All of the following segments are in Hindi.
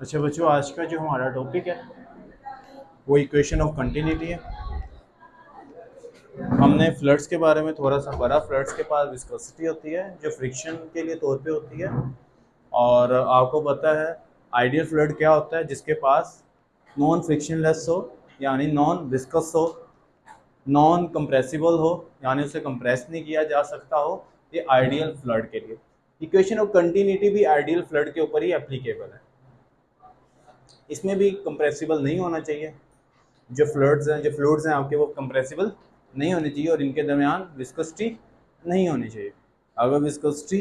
अच्छा बच्चों, आज का जो हमारा टॉपिक है वो इक्वेशन ऑफ कंटिन्यूटी है। हमने फ्लड्स के बारे में थोड़ा सा पढ़ा। फ्लड्स के पास विस्कोसिटी होती है जो फ्रिक्शन के लिए तौर पे होती है। और आपको पता है आइडियल फ्लड क्या होता है, जिसके पास नॉन फ्रिक्शनलेस हो, यानी नॉन विस्कस हो, नॉन कंप्रेसिबल हो, यानी उसे कंप्रेस नहीं किया जा सकता हो। ये आइडियल फ्लड के लिए। इक्वेशन ऑफ कंटिन्यूटी भी आइडियल फ्लड के ऊपर ही एप्लीकेबल है। इसमें भी कंप्रेसिबल नहीं होना चाहिए। जो फ्लूइड्स हैं आपके, वो कंप्रेसिबल नहीं होने चाहिए और इनके दरमियान विस्कोसिटी नहीं होनी चाहिए। अगर विस्कोसिटी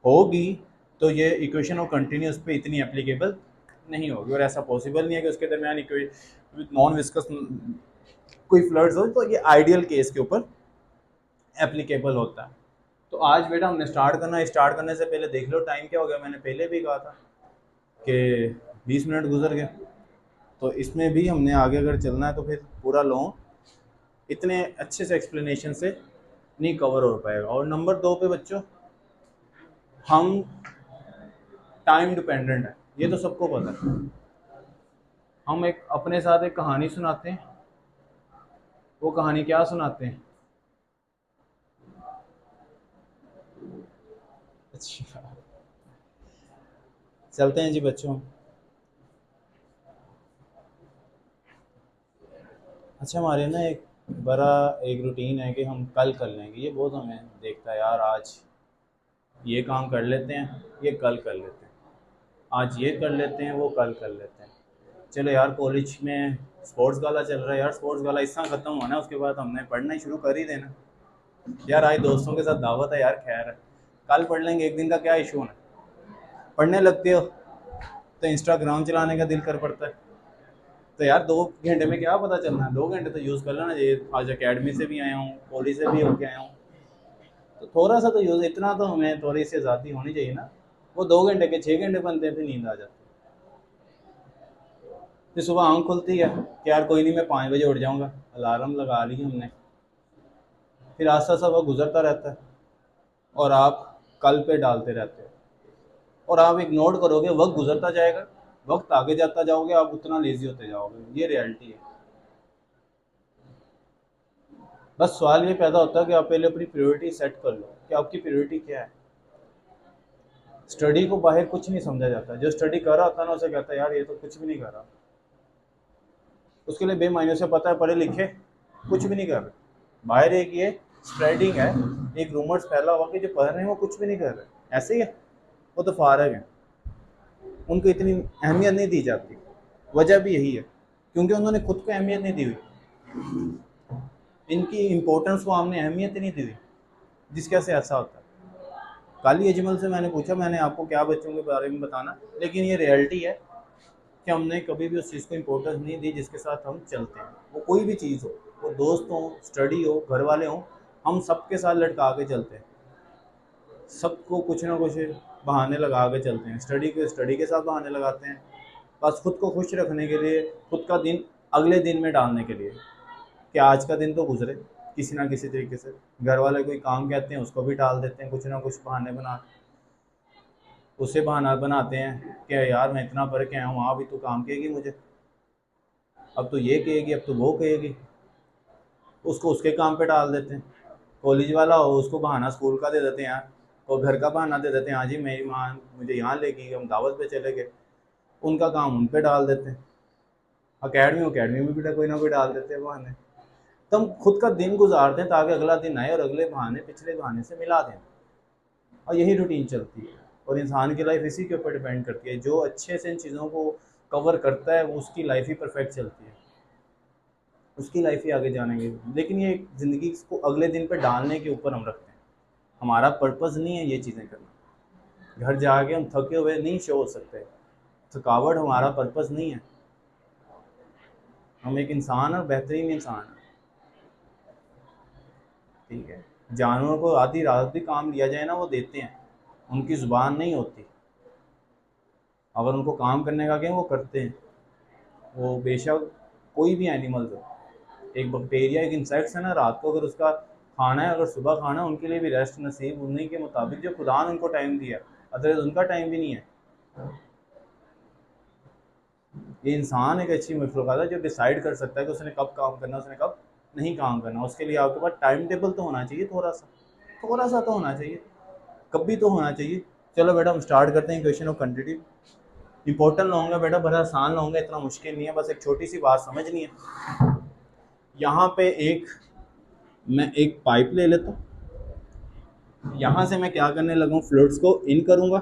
होगी तो ये इक्वेशन ऑफ कंटिन्यूस पे इतनी एप्लीकेबल नहीं होगी, और ऐसा पॉसिबल नहीं है कि उसके दरमियान नॉन विस्कस कोई फ्लड्स हो, तो ये आइडियल केस के ऊपर एप्लीकेबल होता है। तो आज बेटा हमने स्टार्ट करने से पहले देख लो टाइम क्या हो गया। मैंने पहले भी कहा था कि 20 मिनट गुजर गए। तो इसमें भी हमने आगे अगर चलना है तो फिर पूरा लॉन्ग इतने अच्छे से एक्सप्लेनेशन से नहीं कवर हो पाएगा। और नंबर 2 पे बच्चों, हम टाइम डिपेंडेंट है, ये तो सबको पता है। हम एक अपने साथ एक कहानी सुनाते हैं। वो कहानी क्या सुनाते हैं? अच्छा, चलते हैं जी बच्चों। अच्छा, हमारे ना एक बड़ा एक रूटीन है कि हम कल कर लेंगे। ये बहुत हमें देखता है यार, आज ये काम कर लेते हैं, ये कल कर लेते हैं, आज ये कर लेते हैं, वो कल कर लेते हैं। चलो यार, कॉलेज में स्पोर्ट्स गाला चल रहा है यार, स्पोर्ट्स गाला इस साल खत्म होना है, उसके बाद हमने पढ़ना ही शुरू कर ही देना। यार आज दोस्तों के साथ दावत है यार, खैर है, कल पढ़ लेंगे, एक दिन का क्या इशू है। पढ़ने लगते हो तो इंस्टाग्राम चलाने का दिल कर पड़ता है। तो यार 2 घंटे में क्या पता चलना है, 2 घंटे तो यूज़ कर लेना। ये आज अकेडमी से भी आया हूँ, कॉलेज से भी होके आया हूँ, तो थोड़ा सा तो यूज़, इतना तो हमें थोड़ी सी आज़ादी होनी चाहिए ना। वो 2 घंटे के 6 घंटे बनते हैं, फिर नींद आ जाती है। फिर सुबह आँख खुलती है कि यार कोई नहीं, मैं 5 बजे उठ जाऊँगा, अलार्म लगा ली हमने। फिर आस्ता आस्ता वक्त गुजरता रहता है और आप कल पे डालते रहते हो। और आप इग्नोर करोगे, वक्त गुजरता जाएगा, वक्त आगे जाता जाओगे, आप उतना लेजी होते जाओगे। ये रियलिटी है। बस सवाल ये पैदा होता है कि आप पहले अपनी प्रायोरिटी सेट कर लो कि आपकी प्रायोरिटी क्या है। स्टडी को बाहर कुछ नहीं समझा जाता। जो स्टडी कर रहा होता है ना, उसे कहता है यार ये तो कुछ भी नहीं कर रहा। उसके लिए बेमायने से पता है पढ़े लिखे कुछ भी नहीं कर रहे। बाहर एक ये स्प्रेडिंग है, एक रूमर्स फैला हुआ कि जो पढ़ रहे हैं वो कुछ भी नहीं कर रहे, ऐसे ही है, वो तो फारग है, उनको इतनी अहमियत नहीं दी जाती। वजह भी यही है, क्योंकि उन्होंने खुद को अहमियत नहीं दी हुई। इनकी इम्पोर्टेंस को हमने अहमियत ही नहीं दी हुई, जिसकी वजह से ऐसा होता है। कल ही अजमल से मैंने पूछा, मैंने आपको क्या बच्चों के बारे में बताना, लेकिन ये रियलिटी है कि हमने कभी भी उस चीज़ को इम्पोर्टेंस नहीं दी जिसके साथ हम चलते हैं। वो कोई भी चीज़ हो, वो दोस्त हो, स्टडी हो, घर वाले हों, हम सबके साथ लटका के चलते हैं। सबको कुछ ना कुछ बहाने लगा के चलते हैं। स्टडी के साथ बहाने लगाते हैं, बस खुद को खुश रखने के लिए, खुद का दिन अगले दिन में डालने के लिए कि आज का दिन तो गुजरे किसी ना किसी तरीके से। घर वाले कोई काम कहते हैं, उसको भी टाल देते हैं, कुछ ना कुछ बहाने बना, उससे बहाना बनाते हैं कि यार मैं इतना पढ़ के आया हूँ, वहाँ भी तो काम कहेगी मुझे, अब तो ये कहेगी, अब तो वो कहेगी, उसको उसके काम पे डाल देते हैं। कॉलेज वाला हो, उसको बहाना स्कूल का दे देते हैं, और घर का बहाना दे देते हैं, हाँ जी मेरी माँ मुझे यहाँ ले गई, हम दावत पे चले गए, उनका काम उन पे डाल देते हैं। अकेडमी में भी कोई ना कोई डाल देते हैं बहाने। तो हम खुद का दिन गुजारते हैं ताकि अगला दिन आए और अगले बहाने पिछले बहाने से मिला दें, और यही रूटीन चलती है। और इंसान की लाइफ इसी के ऊपर डिपेंड करती है। जो अच्छे से इन चीज़ों को कवर करता है, वो उसकी लाइफ ही परफेक्ट चलती है, उसकी लाइफ ही आगे जानेंगे। लेकिन ये ज़िंदगी को अगले दिन पर डालने के ऊपर हम रखते हैं। हमारा पर्पज़ नहीं है ये चीज़ें करना। घर जाके हम थके हुए नहीं शो हो सकते, थकावट हमारा पर्पज़ नहीं है। हम एक इंसान और बेहतरीन इंसान है, ठीक है। जानवरों को आधी रात भी काम लिया जाए ना, वो देते हैं, उनकी ज़ुबान नहीं होती, अगर उनको काम करने का कहें वो करते हैं। वो बेशक कोई भी एनिमल्स हो, एक बैक्टीरिया, एक इंसेक्ट्स है ना, रात को अगर उसका खाना है, अगर सुबह खाना है, उनके लिए भी रेस्ट नसीब उन्हीं के मुताबिक जो खुदा ने उनको टाइम दिया, अदरवाइज उनका टाइम भी नहीं है। ये इंसान एक अच्छी मखलूक़ात है जो डिसाइड कर सकता है कि उसने कब काम करना, उसने कब नहीं काम करना। उसके लिए आपके पास टाइम टेबल तो होना चाहिए, थोड़ा सा तो होना चाहिए, कभी तो होना चाहिए। चलो बेटा हम स्टार्ट करते हैं क्वेश्चन ऑफ क्वांटिटी। इंपॉर्टेंट लूँगा बेटा, बड़ा आसान लूँगा, इतना मुश्किल नहीं है, बस एक छोटी सी बात समझनी है। यहाँ पे मैं एक पाइप ले लेता हूँ, यहाँ से मैं क्या करने लगा हूँ, फ्लूइड्स को इन करूँगा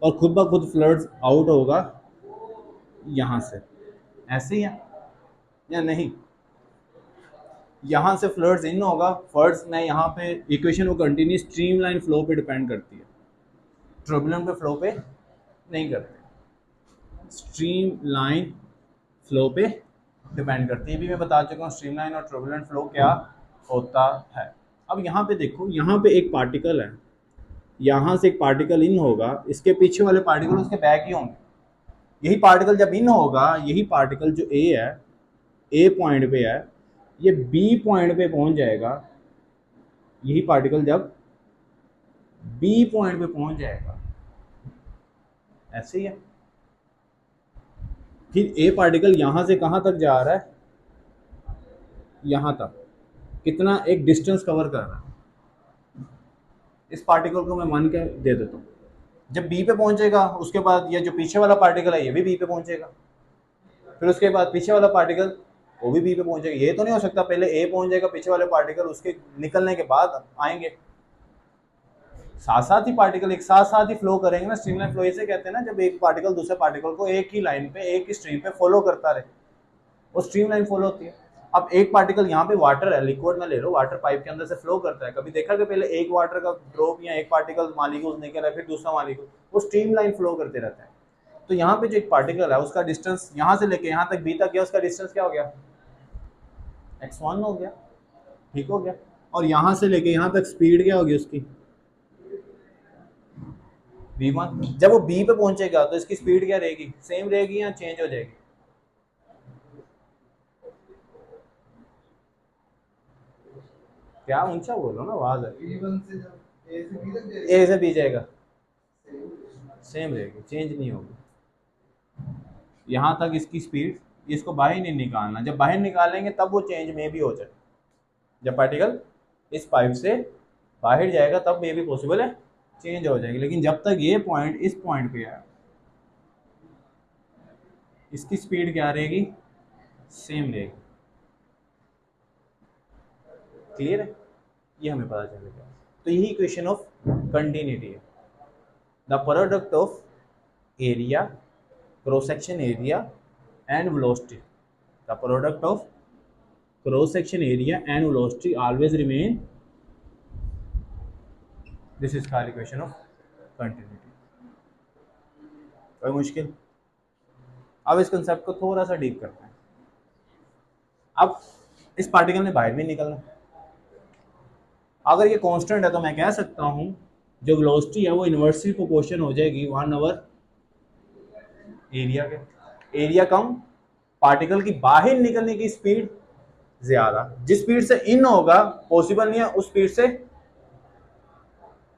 और खुद ब खुद फ्लूइड्स आउट होगा यहाँ से, ऐसे ही है या नहीं? यहाँ से फ्लूइड्स इन होगा, फ्लूइड्स में यहाँ पे इक्वेशन वो कंटिन्यू स्ट्रीमलाइन फ्लो पे डिपेंड करती है, टर्बुलेंट पे फ्लो पे नहीं करती, स्ट्रीम लाइन फ्लो पे डिपेंड करती है। भी मैं बता चुका हूँ स्ट्रीम लाइन और टर्बुलेंट फ्लो क्या होता है। अब यहाँ पे देखो, यहाँ पे एक पार्टिकल है, यहाँ से एक पार्टिकल इन होगा, इसके पीछे वाले पार्टिकल उसके बैक ही होंगे। यही पार्टिकल जब इन होगा, यही पार्टिकल जो ए है, ए पॉइंट पे है, ये बी पॉइंट पे पहुंच जाएगा। यही पार्टिकल जब बी पॉइंट पे पहुंच जाएगा, ऐसे ही है। फिर ए पार्टिकल यहां से कहां तक जा रहा है, यहां तक, कितना एक डिस्टेंस कवर कर रहा है। इस पार्टिकल को मैं मान के दे देता हूँ, जब बी पे पहुंचेगा उसके बाद ये जो पीछे वाला पार्टिकल है ये भी बी पे पहुंचेगा, फिर उसके बाद पीछे वाला पार्टिकल वो भी बी पे पहुंचेगा। ये तो नहीं हो सकता पहले ए पहुंच जाएगा, पीछे वाले पार्टिकल उसके निकलने के बाद आएंगे। साथ साथ ही पार्टिकल एक साथ साथ ही फ्लो करेंगे ना, स्ट्रीमलाइन फ्लो इसे कहते हैं ना, जब एक पार्टिकल दूसरे पार्टिकल को एक ही लाइन पे, एक ही स्ट्रीम पे फॉलो करता रहे, वो स्ट्रीमलाइन फॉलो होती है। अब एक पार्टिकल यहाँ पे वाटर है, लिक्विड में ले लो, वाटर पाइप के अंदर से फ्लो करता है, कभी देखा कि पहले एक वाटर का ड्रॉप या एक पार्टिकल मालिक्यूल निकल है, फिर दूसरा मालिक्यूल, वो स्ट्रीमलाइन फ्लो करते रहता है। तो यहाँ पे जो एक पार्टिकल है उसका डिस्टेंस यहाँ से लेके यहाँ तक बी तक गया, उसका डिस्टेंस क्या हो गया, x1 हो गया, ठीक हो गया। और यहाँ से लेके यहाँ तक स्पीड क्या होगी उसकी, v1। जब वो b पे पहुंचेगा तो इसकी स्पीड क्या रहेगी, सेम रहेगी या चेंज हो जाएगी? क्या ऊंचा बोलो ना, आवाज है। ए से बी जाएगा, सेम रहेगी, चेंज नहीं होगी। यहाँ तक इसकी स्पीड, इसको बाहर नहीं निकालना, जब बाहर निकालेंगे तब वो चेंज में भी हो जाए। जब पार्टिकल इस पाइप से बाहर जाएगा तब मे भी पॉसिबल है चेंज हो जाएगी, लेकिन जब तक ये पॉइंट इस पॉइंट पे है इसकी स्पीड क्या रहेगी, सेम रहेगी। क्लियर है, ये हमें पता चलेगा। तो यही इक्वेशन ऑफ कंटिन्यूटी है, the product of area, cross section area and velocity, the product of cross section area and velocity always remain, this is called equation of continuity. कोई मुश्किल? अब इस कंसेप्ट को थोड़ा सा डीप करते हैं। अब इस पार्टिकल ने बाहर भी निकलना, अगर ये कांस्टेंट है तो मैं कह सकता हूं जो वेलोसिटी है वो इनवर्सली प्रोपोर्शन हो जाएगी 1/, एरिया के। एरिया कम, पार्टिकल की बाहर निकलने की स्पीड ज्यादा। जिस स्पीड से इन होगा पॉसिबल नहीं है उस स्पीड से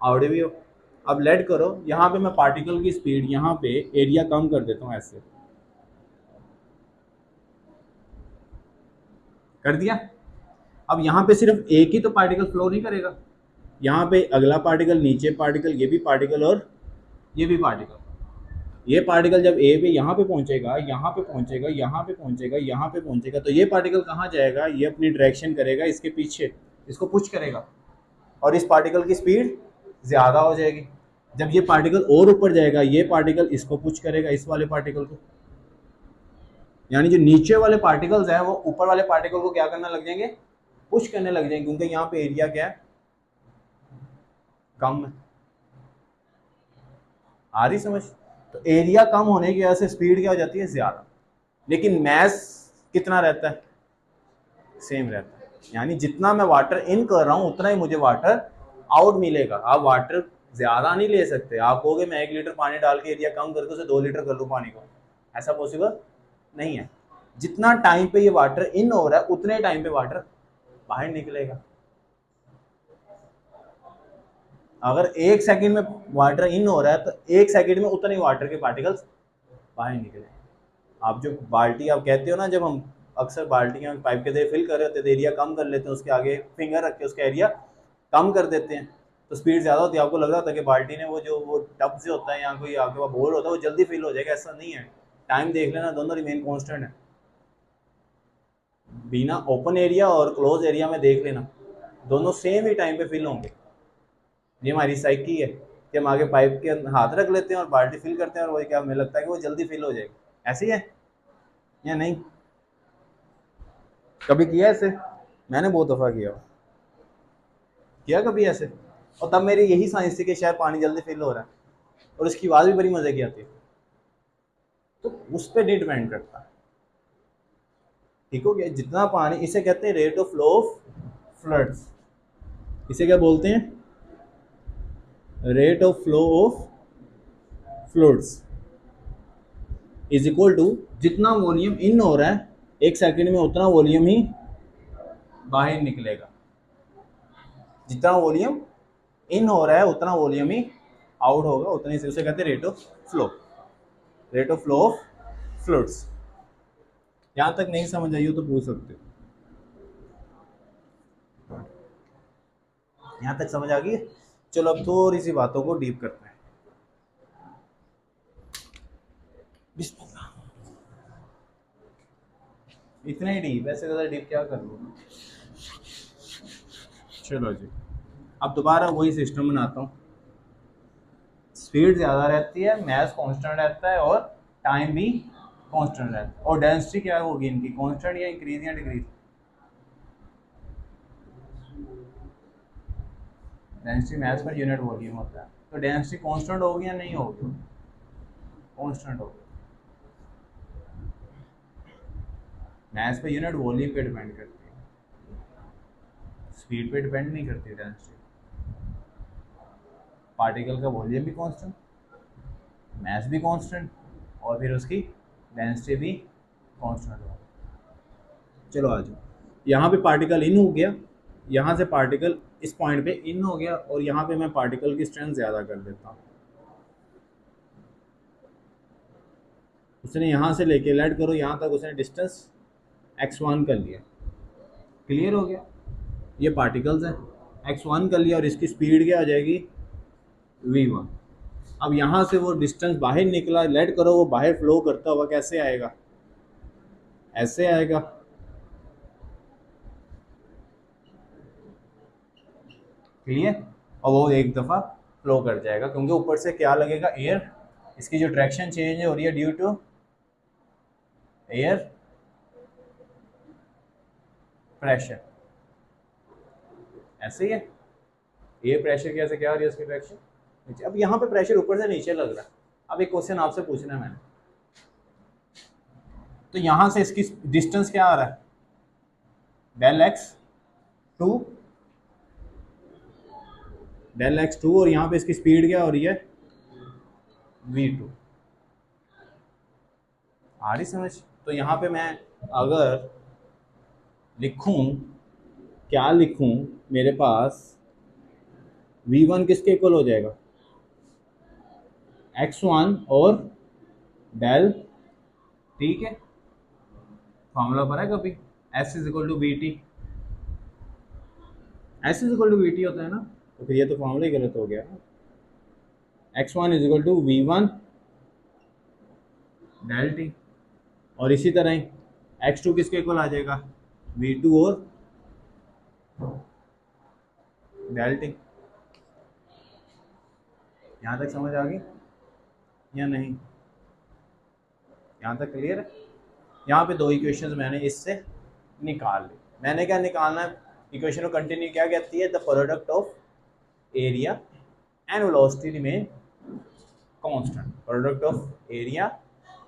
आउट भी हो। अब लेट करो, यहाँ पे मैं पार्टिकल की स्पीड, यहाँ पे एरिया कम कर देता हूँ, ऐसे कर दिया। अब यहाँ पे सिर्फ एक ही तो पार्टिकल फ्लो नहीं करेगा, यहाँ पे अगला पार्टिकल, नीचे पार्टिकल, ये भी पार्टिकल और ये भी पार्टिकल। ये पार्टिकल जब ए पे यहाँ पे पहुंचेगा, यहाँ पे पहुंचेगा, यहाँ पे पहुंचेगा, यहाँ पे पहुंचेगा, तो ये पार्टिकल कहाँ जाएगा, ये अपनी डायरेक्शन करेगा इसके पीछे, इसको पुश करेगा और इस पार्टिकल की स्पीड ज़्यादा हो जाएगी। जब ये पार्टिकल और ऊपर जाएगा, ये पार्टिकल इसको पुश करेगा, इस वाले पार्टिकल को, यानी जो नीचे वाले पार्टिकल्स हैं वो ऊपर वाले पार्टिकल को क्या करने लग जाएंगे, पुश करने लग जाएंगे, क्योंकि यहाँ पे एरिया क्या है, कम है। आ रही समझ? तो एरिया कम होने की वजह से स्पीड क्या हो जाती है, ज्यादा, लेकिन मैस कितना रहता है, सेम रहता है। यानी जितना मैं वाटर इन कर रहा हूं उतना ही मुझे वाटर आउट मिलेगा। आप वाटर ज्यादा नहीं ले सकते, आप कहोगे मैं 1 लीटर पानी डाल के एरिया कम करके उसे 2 लीटर कर लूँ पानी को, ऐसा पॉसिबल नहीं है। जितना टाइम पे ये वाटर इन हो रहा है उतने टाइम पे वाटर बाहर निकलेगा। अगर 1 सेकंड में वाटर इन हो रहा है तो 1 सेकंड में उतने वाटर के पार्टिकल्स बाहर निकले। आप जो बाल्टी आप कहते हो ना, जब हम अक्सर बाल्टियाँ पाइप के जरिए फिल कर रहे होते हैं तो एरिया कम कर लेते हैं, उसके आगे फिंगर रख के उसका एरिया कम कर देते हैं, तो स्पीड ज़्यादा होती है। आपको लग रहा था कि बाल्टी ने वो टब से होता है या कोई आपके पास बोर होता है वो जल्दी फिल हो जाएगा, ऐसा नहीं है। टाइम देख लेना, दोनों रिमेन कॉन्स्टेंट है। बिना ओपन एरिया और क्लोज एरिया में देख लेना, दोनों सेम ही टाइम पे फिल होंगे। ये हमारी साइकी है कि हम आगे पाइप के हाथ रख लेते हैं और बाल्टी फिल करते हैं और वही क्या हमें लगता है कि वो जल्दी फिल हो जाएगी, ऐसी है या नहीं? कभी किया ऐसे? मैंने बहुत दफ़ा किया कभी ऐसे, और तब मेरी यही साइंस थी कि शायद पानी जल्दी फिल हो रहा है, और उसकी आवाज़ भी बड़ी मज़े की आती है। तो उस पर नहीं डिपेंड करता, ठीक हो गया? जितना पानी, इसे कहते हैं rate of flow of fluids. इसे क्या बोलते हैं? Rate of flow of fluids is equal to जितना वॉल्यूम इन हो रहा है एक सेकंड में उतना वॉल्यूम ही बाहर निकलेगा। जितना वॉल्यूम इन हो रहा है उतना वॉल्यूम ही आउट होगा, उतनी से उसे कहते हैं rate of flow, rate of flow of fluids. यहाँ तक नहीं समझ आई हो तो पूछ सकते हो। यहाँ तक समझ आ गई? चलो अब थोड़ी सी बातों को डीप करते हैं। बिस्मिल्लाह। इतना ही डीप, ऐसे ज़्यादा डीप क्या कर लो। चलो जी, अब दोबारा वही सिस्टम बनाता हूँ। स्पीड ज़्यादा रहती है, मैथ कांस्टेंट रहता है और टाइम भी कांस्टेंट रहता है, और डेंसिटी क्या होगी इनकी, कांस्टेंट या इंक्रीज या decrease? Density math per unit volume होता है, तो डेंसिटी कांस्टेंट होगी या नहीं होगी? कांस्टेंट होगी। मैथ पर यूनिट वॉल्यूम पे डिपेंड करती है, स्पीड पे डिपेंड नहीं करती डेंसिटी। पार्टिकल का वॉल्यूम भी कांस्टेंट, मास भी कांस्टेंट, और फिर उसकी डेंसिटी भी कांस्टेंट होगी। चलो आ जाओ, यहाँ पे पार्टिकल इन हो गया, यहाँ से पार्टिकल इस पॉइंट पे इन हो गया, और यहाँ पे मैं पार्टिकल की स्ट्रेंथ ज़्यादा कर देता हूँ। उसने यहाँ से लेके लेट करो यहाँ तक उसने डिस्टेंस x1 कर लिया, क्लियर हो गया? ये पार्टिकल्स हैं, x1 कर लिया और इसकी स्पीड क्या आ जाएगी? v1। अब यहाँ से वो डिस्टेंस बाहर निकला, लेट करो वो बाहर फ्लो करता हुआ कैसे आएगा? ऐसे आएगा, क्लियर? और वो एक दफ़ा फ्लो कर जाएगा क्योंकि ऊपर से क्या लगेगा? एयर। इसकी जो डायरेक्शन चेंज हो रही है ड्यू टू एयर प्रेशर, ऐसे ही है। एयर प्रेशर कैसे क्या हो रही है उसकी डायरेक्शन नीचे। अब यहाँ पे प्रेशर ऊपर से नीचे लग रहा है। अब एक क्वेश्चन आपसे पूछना है मैंने, तो यहाँ से इसकी डिस्टेंस क्या आ रहा है? Del x two, del x two, और यहाँ पे इसकी स्पीड क्या हो रही है? v2। आ रही समझ? तो यहाँ पे मैं अगर लिखूं, क्या लिखूं, मेरे पास v1 किसके इक्वल हो जाएगा? x1 और डेल, ठीक है? फॉर्मूला पढ़ा है कभी? s is equal to b t, s is equal to b t होता है ना, तो फिर ये तो फॉर्मूला ही गलत हो गया। x1 is equal to v1 del t, और इसी तरह ही x2 किसके इक्वल आ जाएगा? v2 और डेल टी। यहाँ तक समझ आ गई या नहीं? यहाँ तक क्लियर है? यहाँ पे दो इक्वेशंस मैंने इससे निकाल ली। मैंने क्या निकालना है? इक्वेशन को कंटिन्यू क्या कहती है? The product of area and velocity remain constant. Product of area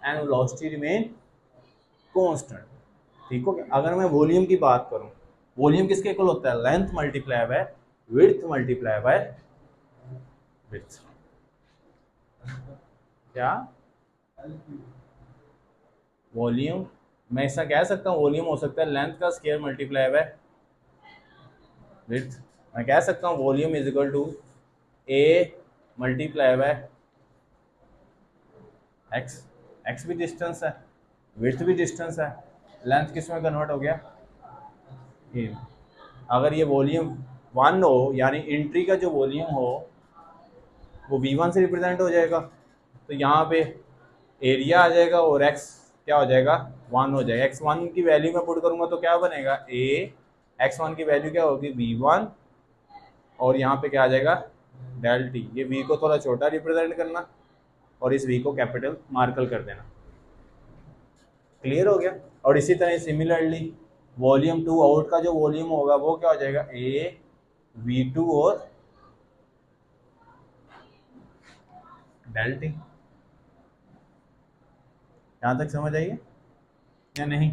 and velocity remain constant, ठीक हो गया? अगर मैं वॉल्यूम की बात करूं, वॉल्यूम किसके इक्वल होता है? Length multiply by width multiply bye width. क्या वॉल्यूम? मैं ऐसा कह सकता हूँ वॉल्यूम हो सकता है लेंथ का स्क्वायर मल्टीप्लाई बाय विड्थ। मैं कह सकता हूँ volume is equal to a multiply by x. X भी डिस्टेंस है, विड्थ भी डिस्टेंस है, लेंथ किस में कन्वर्ट हो गया, इन। अगर ये वॉल्यूम 1 हो, यानी एंट्री का जो वॉल्यूम हो वो V1 से रिप्रेजेंट हो जाएगा, तो यहाँ पे एरिया आ जाएगा और x क्या हो जाएगा, 1 हो जाएगा। x1 की वैल्यू में पुट करूँगा तो क्या बनेगा, a, x1 की वैल्यू क्या होगी, V1, और यहाँ पे क्या आ जाएगा, डेल टी। ये v को थोड़ा छोटा रिप्रेजेंट करना और इस v को कैपिटल मार्कल कर देना। क्लियर हो गया। और इसी तरह सिमिलरली वॉल्यूम 2 आउट का जो वॉल्यूम होगा वो क्या हो जाएगा, a v2 और डेल टी। यहाँ तक समझ आइए या नहीं?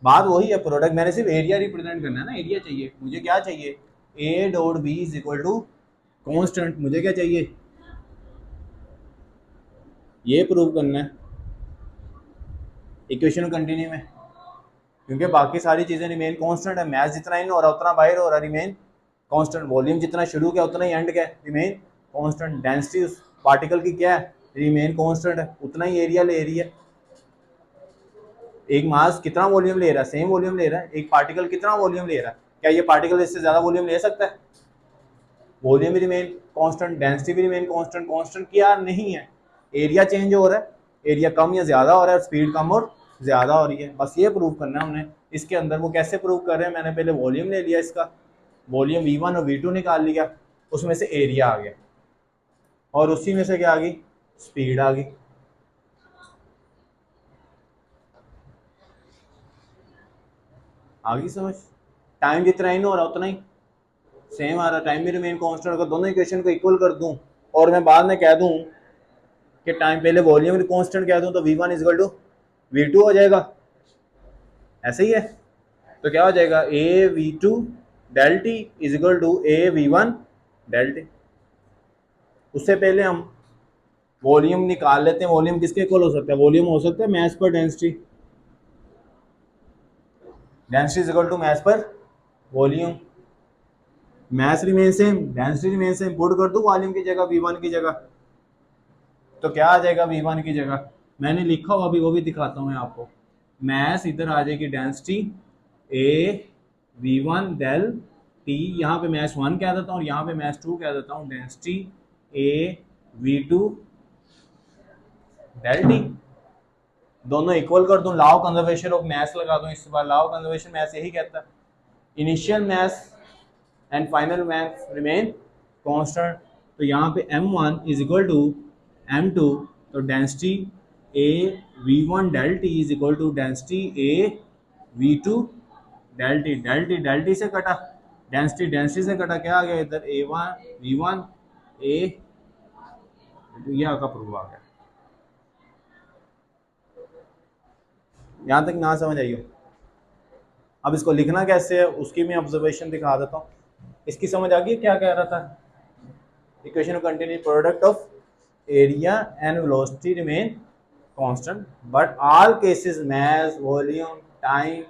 बात वही है, प्रोडक्ट मैंने सिर्फ एरिया रिप्रेजेंट करना है ना, एरिया चाहिए मुझे, क्या चाहिए, a dot b is equal to constant. मुझे क्या चाहिए, ये प्रूव करना है इक्वेशन कंटिन्यू में, क्योंकि बाकी सारी चीज़ें रिमेन कांस्टेंट है। मैथ जितना इन हो रहा उतना बाहर हो रहा, रिमेन कांस्टेंट। वॉल्यूम जितना शुरू किया उतना ही एंड क्या है, रिमेन कांस्टेंट। डेंसिटी उस पार्टिकल की क्या है, रिमेन कांस्टेंट है, उतना ही एरिया ले रही है। एक मास कितना वॉल्यूम ले रहा है, सेम वॉल्यूम ले रहा है। एक पार्टिकल कितना वॉल्यूम ले रहा है, क्या ये पार्टिकल इससे ज़्यादा वॉल्यूम ले सकता है? वॉल्यूम भी रिमेन कांस्टेंट, डेंसिटी भी रिमेन कांस्टेंट। कांस्टेंट क्या नहीं है, एरिया चेंज हो रहा है, एरिया कम या ज़्यादा हो रहा है, स्पीड कम और ज़्यादा हो रही है। बस ये प्रूव करना है हमने। इसके अंदर वो कैसे प्रूव कर रहे हैं, मैंने पहले वॉल्यूम ले लिया, इसका वॉल्यूम V1 और V2 निकाल लिया, उसमें से एरिया आ गया और उसी में से क्या आ गई, स्पीड आ गई। आ गई समझ? टाइम जितना इन हो रहा उतना ही सेम आ रहा, टाइम भी रिमेन कांस्टेंट। अगर दोनों इक्वेशन को इक्वल कर दूं और मैं बाद में कह दूं कि टाइम पहले वॉल्यूम कांस्टेंट कह दूं तो V1 इक्वल टू V2 हो जाएगा, ऐसे ही है। तो क्या हो जाएगा, a v2 del t is equal to a v1 del t. उससे पहले हम वॉल्यूम निकाल लेते हैं। वॉल्यूम किसके इक्वल हो सकता है, वॉल्यूम हो सकता है mass per density. Density is equal to mass per volume. Mass remain same, density remain same, put कर दूं वॉल्यूम की जगह v1 की जगह, तो क्या आ जाएगा, v1 की जगह मैंने लिखा हुआ अभी वो भी दिखाता हूँ मैं आपको। मास इधर आ जाएगी density a v1 del T, यहाँ पे मैच 1 कह देता हूँ और यहाँ पे मैच 2 कह देता हूँ, density a v2 del t. दोनों इक्वल कर दूं, law of conservation of mass लगा दूं। इस बार लॉ ऑफ कंजर्वेशन मास यही कहता है, initial mass and final mass remain constant. तो यहाँ पे m1 is equal to m2, तो density a v1 del t is equal to density a v2 del t. Del t del t से कटा, डेंसिटी डेंसिटी से कटा, क्या आ गया इधर, a1 v1 a, ये आपका प्रूफ आ गया। यहाँ तक ना समझ आइए। अब इसको लिखना कैसे है उसकी मैं ऑब्जर्वेशन दिखा देता हूँ। इसकी समझ आ गई क्या कह रहा था, equation continue, product of area and velocity remain constant but all cases mass volume time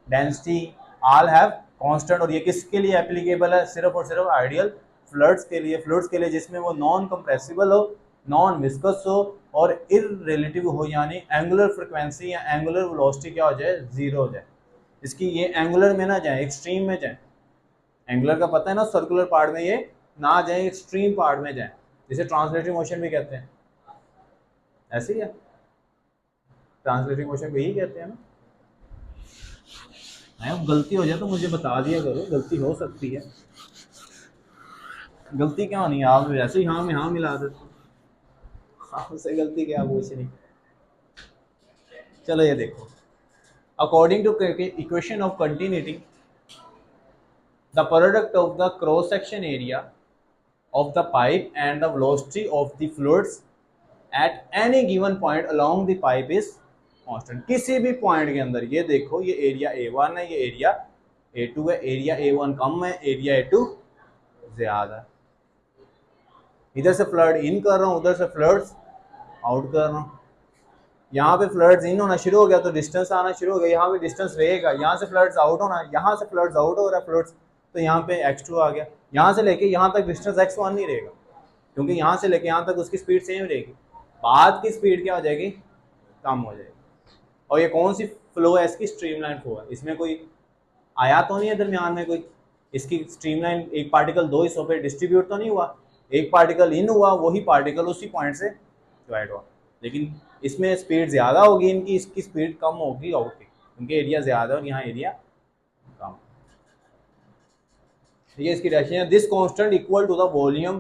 density all have constant. और ये किसके लिए एप्लीकेबल है, सिर्फ और सिर्फ आइडियल फ्लूइड्स के लिए। फ्लूइड्स के लिए जिसमें वो नॉन कंप्रेसिबल हो, नॉन विस्कस हो और इररिलेटिव हो, यानी एंगुलर फ्रिक्वेंसी या एंगुलर वेलोसिटी क्या हो जाए, जीरो हो जाए। इसकी ये एंगुलर में ना जाए, एक्सट्रीम में जाए। एंगुलर का पता है ना, सर्कुलर पार्ट में ये ना जाए, एक्सट्रीम पार्ट में जाए, जिसे ट्रांसलेटरी मोशन भी कहते हैं। ऐसे ही है, ट्रांसलेटरी मोशन भी यही कहते हैं ना। अब गलती हो जाए तो मुझे बता दिया करो, गलती हो सकती है। गलती क्या होनी है, आप वैसे ही हाँ में हाँ मिला देते, आपसे गलती क्या पूछ नहीं। चलो ये देखो, according to equation of continuity the product of the cross section area of the pipe and the velocity of the fluids at any given point along the pipe is constant। किसी भी पॉइंट के अंदर, ये देखो ये एरिया A1 है, ये एरिया A2 है, एरिया A1 कम है, एरिया A2 ज्यादा है। इधर से फ्लड इन कर रहा हूँ, उधर से फ्लड्स आउट कर रहा हूँ। यहाँ पे फ्लड्स इन होना शुरू हो गया तो डिस्टेंस आना शुरू हो गया, यहाँ पे डिस्टेंस रहेगा। यहाँ से फ्लड्स आउट होना, यहाँ से फ्लड्स आउट हो रहा है फ्लड्स, तो यहाँ पे x2 आ गया। यहाँ से लेके यहाँ तक डिस्टेंस x1 नहीं रहेगा, क्योंकि यहाँ से लेके यहाँ तक उसकी स्पीड सेम रहेगी। बाद की स्पीड क्या हो जाएगी, कम हो जाएगी। और ये कौन सी फ्लो है इसकी? स्ट्रीमलाइन फ्लो है। इसमें कोई आया तो नहीं है दरमियान में कोई, इसकी स्ट्रीमलाइन एक पार्टिकल दो हिस्सों पे डिस्ट्रीब्यूट तो नहीं हुआ, एक पार्टिकल इन हुआ, वही पार्टिकल उसी पॉइंट से डिवाइड हुआ। लेकिन इसमें स्पीड ज़्यादा होगी इनकी, इसकी स्पीड कम होगी आउट की, क्योंकि एरिया ज़्यादा और यहाँ एरिया कम। ये इसकी डायरेक्शन है। This constant equal to the volume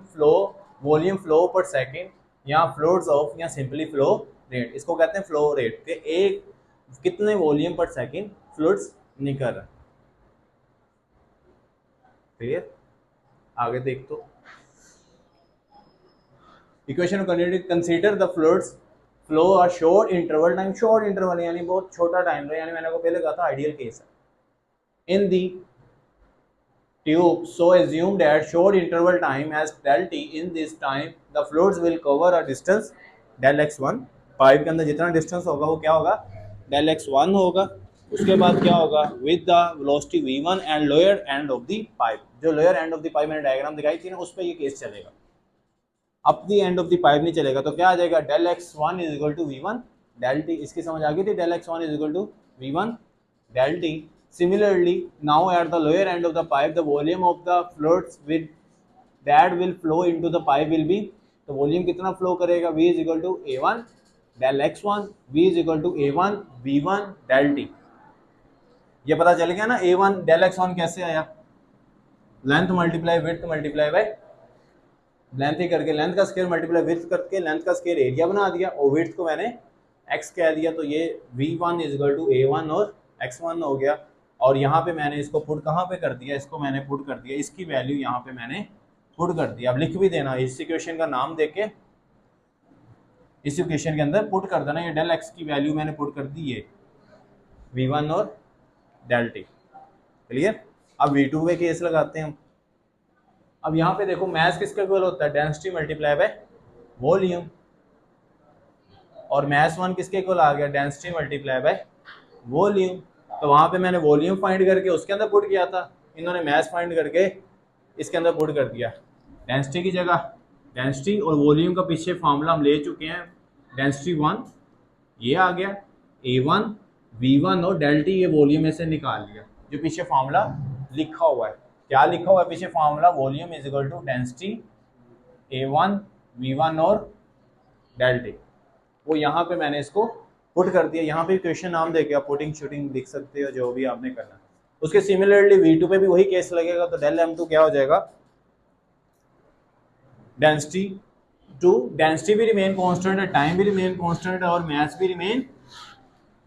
flow per second, या फ्लोड्स ऑफ, या सिंपली फ्लो रेट। इसको कहते हैं फ्लो रेट के एक कितने वॉल्यूम पर सेकंड फ्लूइड्स निकल रहा है। क्लियर? आगे देख तो equation consider the fluids flow a short interval time. Short interval यानी बहुत छोटा टाइम रहा, यानी मैंने आपको पहले कहा था आइडियल केस है। इन दी tube, so assume that short interval time as del t. In this time the fluids will cover a distance del x1। Pipe के अंदर जितना डिस्टेंस होगा वो क्या होगा? del x1 होगा। उसके बाद क्या होगा? With the velocity v1 and lower end of the pipe. जो lower end of the pipe मैंने डायग्राम दिखाई थी ना, उस पर ये केस चलेगा, up the end of the pipe नहीं चलेगा। तो क्या आ जाएगा? del x1 is equal to v1 del t। इसकी समझ आ गई थी? del x1 is equal to v1 del t। Similarly, now at the lower end of the pipe, the volume of the fluids with that will flow into the pipe will be, तो वॉल्यूम कितना फ्लो करेगा? V is equal to A1 del x1, V is equal to A1 V1 del t। ये पता चल गया ना A1 del x1 कैसे आया? Length multiply width multiply by length ही करके, लेंथ का स्क्वायर मल्टीप्लाई विड्थ करके लेंथ का स्क्वायर एरिया बना दिया, और विड्थ को मैंने x कह दिया, तो ये V1 is equal to A1 और x1 हो गया। और यहाँ पे मैंने इसको पुट कहाँ पे कर दिया? इसको मैंने पुट कर दिया, इसकी वैल्यू यहाँ पे मैंने पुट कर दिया। अब लिख भी देना, इस इक्वेशन का नाम देके इस इक्वेशन के अंदर पुट कर देना। ये डेल एक्स की वैल्यू मैंने पुट कर दी है v1 और डेल टी। क्लियर? अब v2 पे केस लगाते हैं हम। अब यहाँ पे देखो मैस किसका इक्वल होता है? Density multiply by volume. और मैस 1 किसके इक्वल आ गया? Density multiply by volume. तो वहाँ पे मैंने वॉल्यूम फाइंड करके उसके अंदर पुट किया था, इन्होंने मैस फाइंड करके इसके अंदर पुट कर दिया। डेंसिटी की जगह डेंसिटी और वॉल्यूम का पीछे फार्मूला हम ले चुके हैं। डेंसिटी 1 ये आ गया, A1 V1 और डेल टी ये वॉल्यूम में से निकाल लिया। जो पीछे फार्मूला लिखा हुआ है, क्या लिखा हुआ है पीछे formula? Volume is equal to density A1 V1 और डेल टी। वो यहाँ पे मैंने इसको पुट कर दिया। यहाँ पे क्वेश्चन नाम देके आप पुटिंग शूटिंग लिख सकते हो, जो भी आपने करना। उसके सिमिलरली V2 पे भी वही केस लगेगा, तो डेल M2 क्या हो जाएगा? डेंसिटी टू, डेंसिटी भी रिमेन कांस्टेंट है, टाइम भी रिमेन कांस्टेंट है, और मास भी रिमेन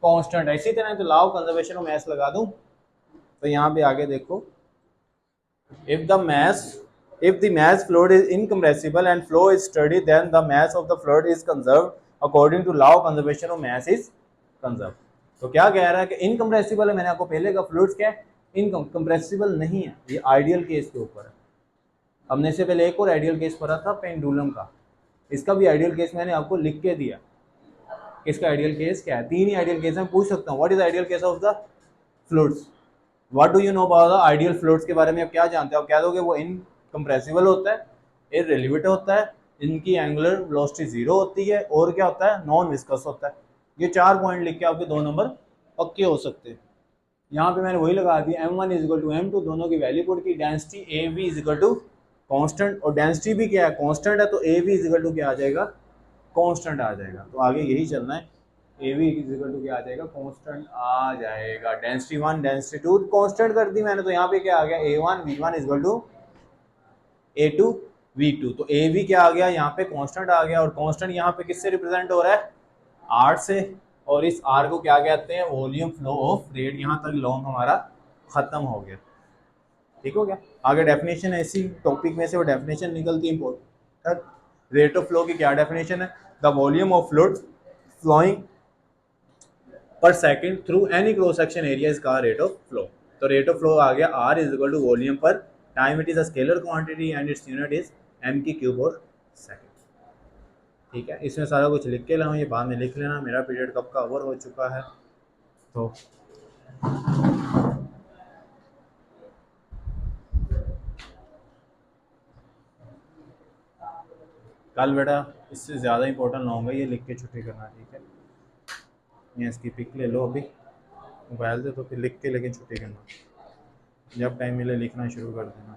कांस्टेंट है। इसी तरह तो law of conservation of mass लगा दूं, तो यहाँ पे आगे देखो, if the mass fluid is incompressible and flow is steady, then the mass of the fluid is conserved according to law of conservation of mass is conserved। तो क्या कह रहा है कि इनकम्प्रेसिबल है? मैंने आपको पहले का फ्लूइड्स क्या है? इनकम्प्रेसिबल नहीं है। ये आइडियल केस के ऊपर है। हमने इससे पहले एक और आइडियल केस पढ़ा था पेंडुलम का, इसका भी आइडियल केस मैंने आपको लिख के दिया। इसका आइडियल केस क्या है? 3 ही आइडियल केस मैं पूछ सकता हूँ। What is ideal case of the fluids? What do you know about the ideal fluids के बारे में आप क्या जानते हो? आप कह दोगे वो इनकम्प्रेसिबल होता है, इररिलेवेंट होता है, इनकी एंगुलर वेलोसिटी 0 होती है, और क्या होता है? नॉन विस्कस होता है। ये 4 पॉइंट लिख के आपके 2 नंबर पक्के हो सकते हैं। यहाँ पे मैंने वही लगा दिया, m1 is equal to m2, दोनों की वैल्यू पुट की। Density av is equal to constant, और डेंसिटी भी क्या है? कांस्टेंट है, तो av इज इक्वल टू क्या आ जाएगा? कांस्टेंट आ जाएगा। तो आगे यही चलना है, av इज इक्वल टू क्या आ जाएगा? कांस्टेंट आ जाएगा। डेंसिटी 1 डेंसिटी 2 कांस्टेंट कर दी मैंने, तो यहाँ पे क्या आ गया? a1 v1 is equal to a2 v2। तो av क्या आ गया? यहाँ पे कांस्टेंट आ गया, और कांस्टेंट यहाँ पे किससे रिप्रेजेंट हो रहा है? r से, और इस r को क्या कहते हैं? Volume flow of rate. यहाँ तक लॉन्ग हमारा खत्म हो गया। ठीक हो गया? आगे डेफिनेशन ऐसी टॉपिक में से वो डेफिनेशन निकलती है इंपॉर्टेंट। रेट ऑफ फ्लो की क्या डेफिनेशन है? The volume of fluid flowing per second through any cross section area is called rate of flow. तो रेट ऑफ फ्लो आ गया r is equal to volume per time. It is a scalar quantity and its unit is m की क्यूब और सेकंड। ठीक है? इसमें सारा कुछ लिख के लाऊं, ये बाद में लिख लेना। मेरा पीरियड कब का ओवर हो चुका है, तो कल बेटा इससे ज़्यादा इंपॉर्टेंट ना होगा, ये लिख के छुट्टी करना। ठीक है? या इसकी पिक ले लो अभी मोबाइल से, तो फिर लिख के लेकिन छुट्टी करना, जब टाइम मिले लिखना शुरू कर देना।